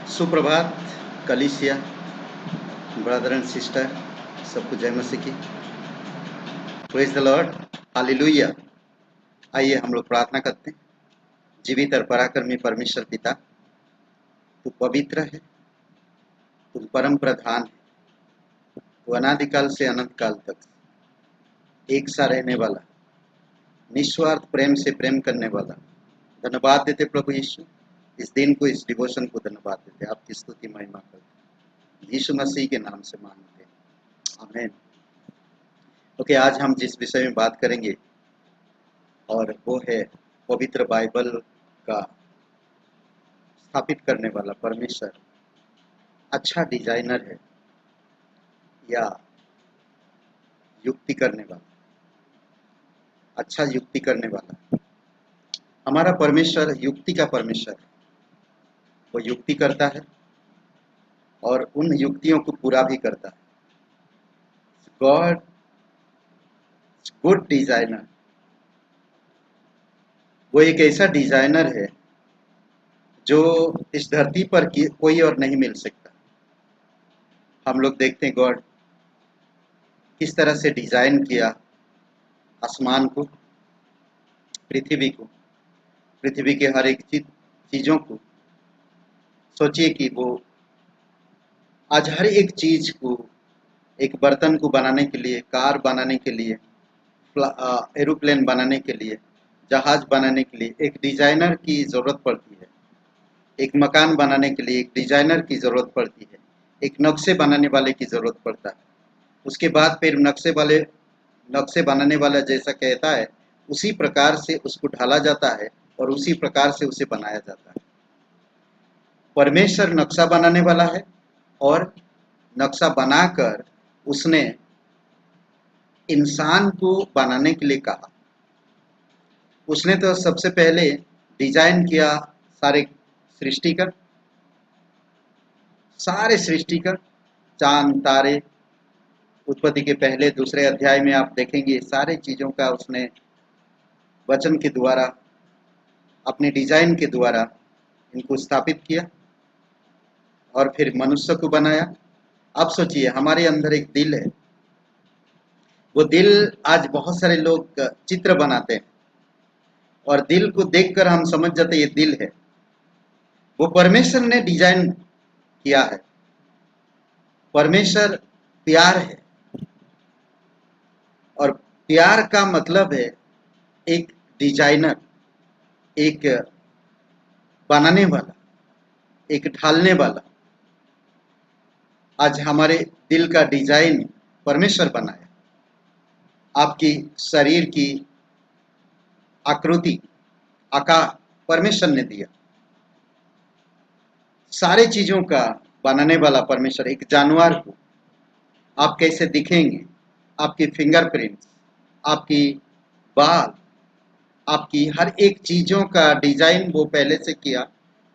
सुप्रभात कलीसिया brother and sister, सबको जय मसीह की। Praise the Lord, hallelujah. आइए हम लोग प्रार्थना करते हैं। जीवित और पराक्रमी परमेश्वर पिता, तू पवित्र है, तू परम प्रधान है, तू अनादिकाल से अनंत काल तक एक सा रहने वाला, निस्वार्थ प्रेम से प्रेम करने वाला। धन्यवाद देते प्रभु यीशु, इस दिन को, इस डिवोशन को धन्यवाद देते, आपकी स्तुति महिमा करते यीशु मसीह के नाम से मांगते हैं, आमीन। ओके, आज हम जिस विषय में बात करेंगे और वो है पवित्र बाइबल का स्थापित करने वाला परमेश्वर अच्छा डिजाइनर है या युक्ति करने वाला, अच्छा युक्ति करने वाला। हमारा परमेश्वर युक्ति का परमेश्वर है, वो युक्ति करता है और उन युक्तियों को पूरा भी करता है। गॉड गुड डिजाइनर, वो एक ऐसा डिजाइनर है जो इस धरती पर कोई और नहीं मिल सकता। हम लोग देखते हैं गॉड किस तरह से डिजाइन किया आसमान को, पृथ्वी को, पृथ्वी के हर एक चीजों को। सोचिए कि वो आज हर एक चीज को, एक बर्तन को बनाने के लिए, कार बनाने के लिए, एरोप्लेन बनाने के लिए, जहाज बनाने के लिए एक डिजाइनर की जरूरत पड़ती है। एक मकान बनाने के लिए एक डिजाइनर की जरूरत पड़ती है, एक नक्शे बनाने वाले की जरूरत पड़ता है। उसके बाद फिर नक्शे बनाने वाला जैसा कहता है उसी प्रकार से उसको ढाला जाता है और उसी प्रकार से उसे बनाया जाता है। परमेश्वर नक्शा बनाने वाला है और नक्शा बनाकर उसने इंसान को बनाने के लिए कहा। उसने तो सबसे पहले डिजाइन किया सारे सृष्टि का चांद तारे। उत्पत्ति के पहले दूसरे अध्याय में आप देखेंगे सारे चीजों का उसने वचन के द्वारा, अपने डिजाइन के द्वारा इनको स्थापित किया और फिर मनुष्य को बनाया। अब सोचिए, हमारे अंदर एक दिल है, वो दिल आज बहुत सारे लोग चित्र बनाते हैं और दिल को देखकर हम समझ जाते ये दिल है। वो परमेश्वर ने डिजाइन किया है। परमेश्वर प्यार है और प्यार का मतलब है एक डिजाइनर, एक बनाने वाला, एक ढालने वाला। आज हमारे दिल का डिजाइन परमेश्वर बनाया। आपकी शरीर की आकृति, आकार परमेश्वर ने दिया। सारे चीजों का बनाने वाला परमेश्वर। एक जानवर को आप कैसे दिखेंगे, आपकी फिंगरप्रिंट्स, आपकी बाल, आपकी हर एक चीजों का डिजाइन वो पहले से किया,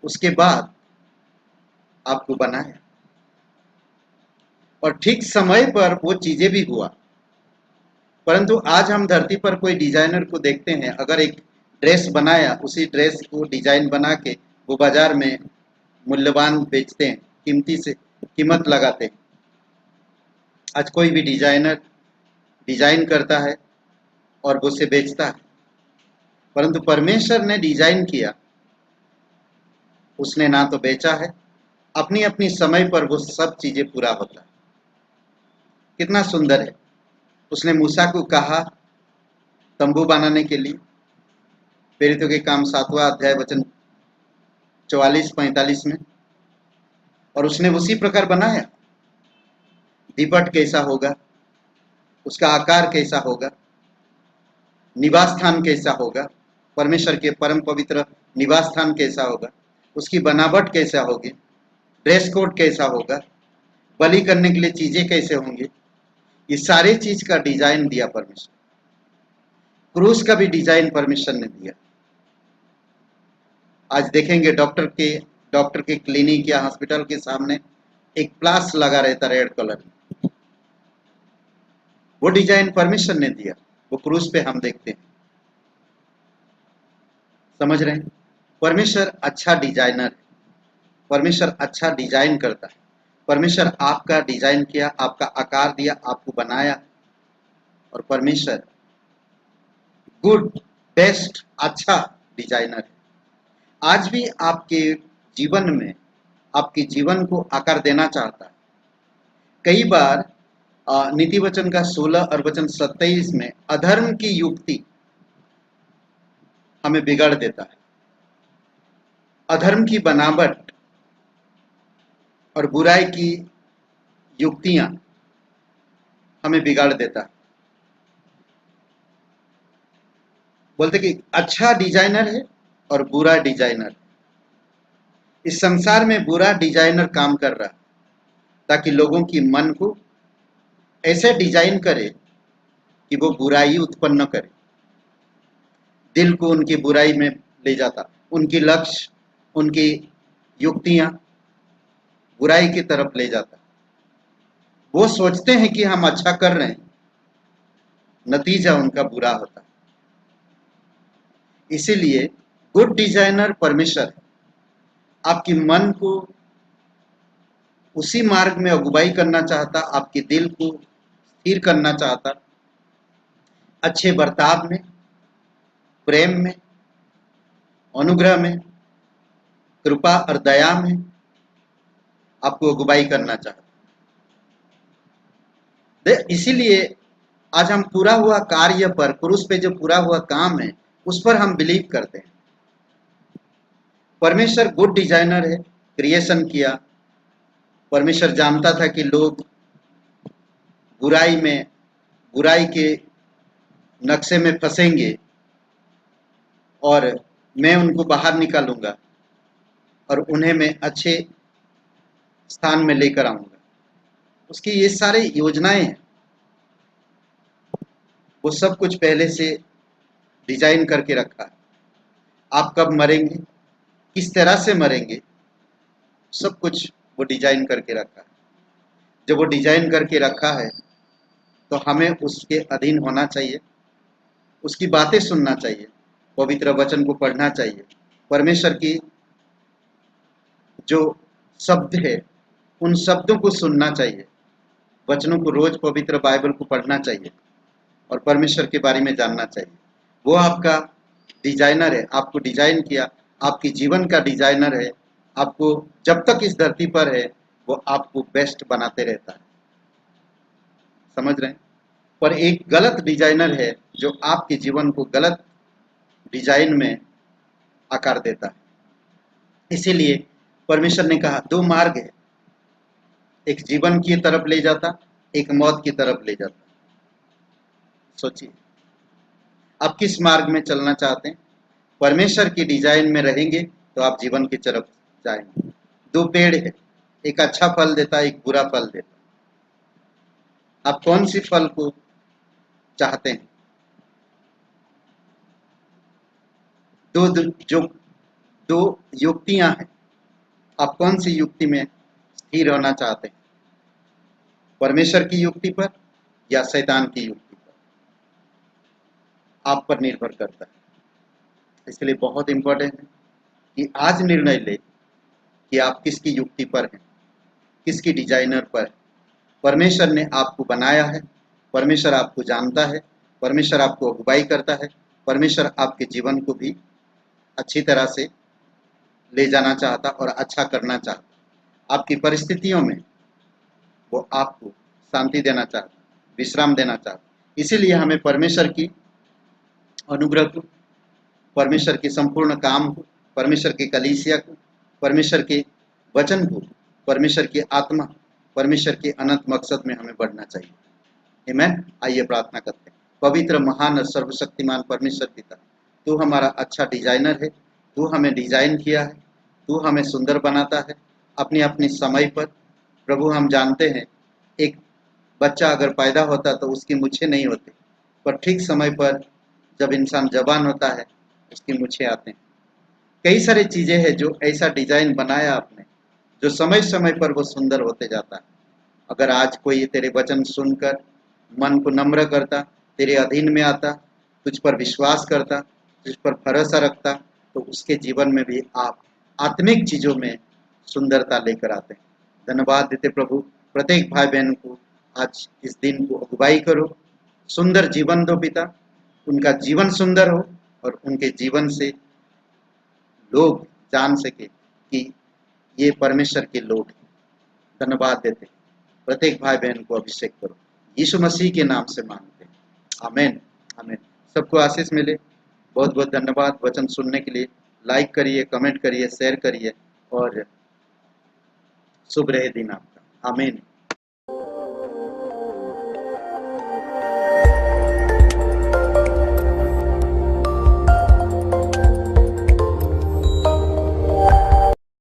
उसके बाद आपको बनाया और ठीक समय पर वो चीजें भी हुआ। परंतु आज हम धरती पर कोई डिजाइनर को देखते हैं, अगर एक ड्रेस बनाया, उसी ड्रेस को डिजाइन बना के वो बाजार में मूल्यवान बेचते हैं, कीमत लगाते हैं। आज कोई भी डिजाइनर डिजाइन करता है और वो उसे बेचता है, परंतु परमेश्वर ने डिजाइन किया, उसने ना तो बेचा है, अपनी अपनी समय पर वो सब चीजें पूरा होता है। कितना सुंदर है। उसने मूसा को कहा तंबू बनाने के लिए, प्रेरितों के काम 7वां अध्याय वचन 44-45 में, और उसने उसी प्रकार बनाया। दीपट कैसा होगा, उसका आकार कैसा होगा, निवास स्थान कैसा होगा, परमेश्वर के परम पवित्र निवास स्थान कैसा होगा, उसकी बनावट कैसा होगी, ड्रेस कोड कैसा होगा, बलि करने के लिए चीजें कैसे होंगी, ये सारे चीज का डिजाइन दिया परमेश्वर। क्रूस का भी डिजाइन परमेश्वर ने दिया। आज देखेंगे डॉक्टर के क्लिनिक या हॉस्पिटल के सामने एक प्लास लगा रहता रेड कलर में, वो डिजाइन परमेश्वर ने दिया। वो क्रूस पे हम देखते हैं। समझ रहे हैं? परमेश्वर अच्छा डिजाइनर है। परमेश्वर अच्छा डिजाइन करता है। परमेश्वर आपका डिजाइन किया, आपका आकार दिया, आपको बनाया, और परमेश्वर गुड, बेस्ट, अच्छा डिजाइनर है। आज भी आपके जीवन में, आपके जीवन को आकार देना चाहता है। कई बार नीति वचन का 16 और वचन 27 में अधर्म की युक्ति हमें बिगाड़ देता है। अधर्म की बनावट और बुराई की युक्तियां हमें बिगाड़ देता है। बोलते कि अच्छा डिजाइनर है और बुरा डिजाइनर। इस संसार में बुरा डिजाइनर काम कर रहा है ताकि लोगों की मन को ऐसे डिजाइन करे कि वो बुराई उत्पन्न करे, दिल को उनकी बुराई में ले जाता, उनकी लक्ष्य, उनकी युक्तियां बुराई की तरफ ले जाता। वो सोचते हैं कि हम अच्छा कर रहे हैं, नतीजा उनका बुरा होता। इसीलिए गुड डिजाइनर परमेश्वर है। आपकी मन को उसी मार्ग में अगुवाई करना चाहता, आपके दिल को स्थिर करना चाहता, अच्छे बर्ताव में, प्रेम में, अनुग्रह में, कृपा और दया में आपको अगुवाई करना चाहता। इसीलिए आज हम पूरा हुआ कार्य पर, क्रूस पे जो पूरा हुआ काम है, उस पर हम बिलीव करते हैं। परमेश्वर गुड डिजाइनर है, क्रिएशन किया। परमेश्वर जानता था कि लोग बुराई में, बुराई के नक्शे में फंसेंगे और मैं उनको बाहर निकालूंगा और उन्हें मैं अच्छे स्थान में लेकर आऊंगा। उसकी ये सारी योजनाएं हैं, वो सब कुछ पहले से डिजाइन करके रखा है। आप कब मरेंगे, किस तरह से मरेंगे, सब कुछ वो डिजाइन करके रखा है। जब वो डिजाइन करके रखा है तो हमें उसके अधीन होना चाहिए, उसकी बातें सुनना चाहिए, पवित्र वचन को पढ़ना चाहिए, परमेश्वर की जो शब्द है उन शब्दों को सुनना चाहिए, वचनों को रोज पवित्र बाइबल को पढ़ना चाहिए और परमेश्वर के बारे में जानना चाहिए। वो आपका डिजाइनर है, आपको डिजाइन किया, आपके जीवन का डिजाइनर है। आपको जब तक इस धरती पर है वो आपको बेस्ट बनाते रहता है। समझ रहे हैं? पर एक गलत डिजाइनर है जो आपके जीवन को गलत डिजाइन में आकार देता है। इसीलिए परमेश्वर ने कहा दो मार्ग है, एक जीवन की तरफ ले जाता, एक मौत की तरफ ले जाता। सोचिए आप किस मार्ग में चलना चाहते हैं। परमेश्वर की डिजाइन में रहेंगे तो आप जीवन की तरफ जाएंगे। दो पेड़ है, एक अच्छा फल देता है, एक बुरा फल देता। आप कौन सी फल को चाहते हैं? दो जो दो युक्तियां हैं, आप कौन सी युक्ति में स्थिर होना चाहते हैं? परमेश्वर की युक्ति पर या शैतान की युक्ति पर? आप पर निर्भर करता है। इसलिए बहुत इंपॉर्टेंट है कि आज निर्णय ले कि आप किसकी युक्ति पर हैं, किसकी डिजाइनर पर है। परमेश्वर ने आपको बनाया है, परमेश्वर आपको जानता है, परमेश्वर आपको अगुवाई करता है, परमेश्वर आपके जीवन को भी अच्छी तरह से ले जाना चाहता और अच्छा करना चाहता। आपकी परिस्थितियों में वो आपको शांति देना चाहता, विश्राम देना चाहता। इसीलिए हमें परमेश्वर की अनुग्रह को, परमेश्वर के संपूर्ण काम को, परमेश्वर के कलीसिया को, परमेश्वर के वचन को, परमेश्वर की आत्मा, परमेश्वर के अनंत मकसद में हमें बढ़ना चाहिए। आमीन। आइए प्रार्थना करते हैं। पवित्र, महान और सर्वशक्तिमान परमेश्वर पिता, तू हमारा अच्छा डिजाइनर है, तू हमें डिजाइन किया है, तू हमें सुंदर बनाता है अपनी अपनी समय पर। प्रभु हम जानते हैं एक बच्चा अगर पैदा होता तो उसकी मूछें नहीं होती, पर ठीक समय पर जब इंसान जवान होता है उसकी मूछें आते हैं। कई सारी चीजें हैं जो ऐसा डिजाइन बनाया आपने, जो समय समय पर वो सुंदर होते जाता है। अगर आज कोई तेरे वचन सुनकर मन को नम्र करता, तेरे अधीन में आता, तुझ पर विश्वास करता, तुझ पर भरोसा रखता, तो उसके जीवन में भी आप आत्मिक चीजों में सुंदरता लेकर आते हैं। धन्यवाद देते प्रभु, प्रत्येक भाई बहन को आज इस दिन को अगुवाई करो, सुंदर जीवन दो पिता, उनका जीवन सुंदर हो और उनके जीवन से लोग जान सके कि ये परमेश्वर के लोग हैं। धन्यवाद देते, प्रत्येक भाई बहन को अभिषेक करो, यीशु मसीह के नाम से मांगते हैं, आमीन आमीन। सबको आशीष मिले। बहुत बहुत धन्यवाद वचन सुनने के लिए। लाइक करिए, कमेंट करिए, शेयर करिए और शुभ रहे दिन आपका। आमीन।